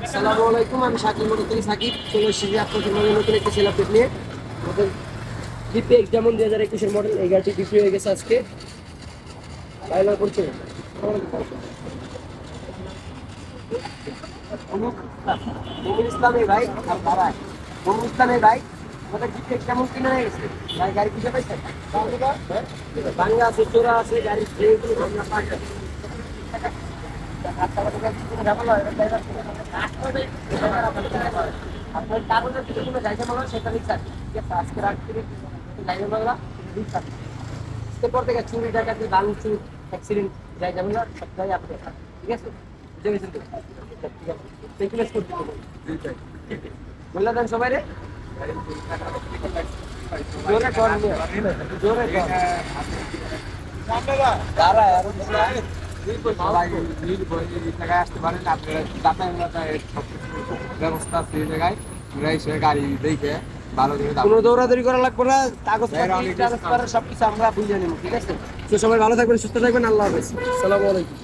আসসালামু আলাইকুম, আমি শাকিব মোটর থেকে সাকিব চলে এসেছি আপনাদের মধ্যে নতুন একটি সেল আপডেট নিয়ে। আমাদের ডিপি যেমন 2021-এর মডেল, এই গাড়িটি বিক্রি হয়ে গেছে আজকে। লাইলার করছে মমিন ইসলাম এই ভাই আর ভাড়ায় মমিন ইসলাম এই ভাই। আমাদের ডিপি কেমন কিনে হয়ে গেছে ভাই, গাড়ি কিনে পাইছেন? বাংলা আছে, চোরা আছে, গাড়ি যেগুলো আমরা পাই আপনার কাগজের কিছু কোনো জায়গা মনে হয় সেটা লিখছেন, ঠিক আছে? আজকে রাখতে জায়গা বাংলা লিখছেন, পর থেকে চুরি ডাকাতি ভাঙচুর অ্যাক্সিডেন্ট জায়গা বাংলা সব জায়গায় আপনি, ঠিক আছে? বুঝে গেছেন তো? ঠিক আছে, সেকুলেস করতে হবে বললা দেন সবাই রে, জোরে কর জোরে কর দাঁড়া আর আসতে পারেন আপনারা যাতায়াতের ব্যবস্থা আছে এই জায়গায়, এসে গাড়ি দেখে ভালো করে কোনো দৌড়াদৌড়ি করা লাগবে না, কাগজ সবকিছু আমরা বুঝে নেব, ঠিক আছে? তো সবাই ভালো থাকবেন, সুস্থ থাকবেন, আল্লাহ হাফেজ, আসসালামু আলাইকুম।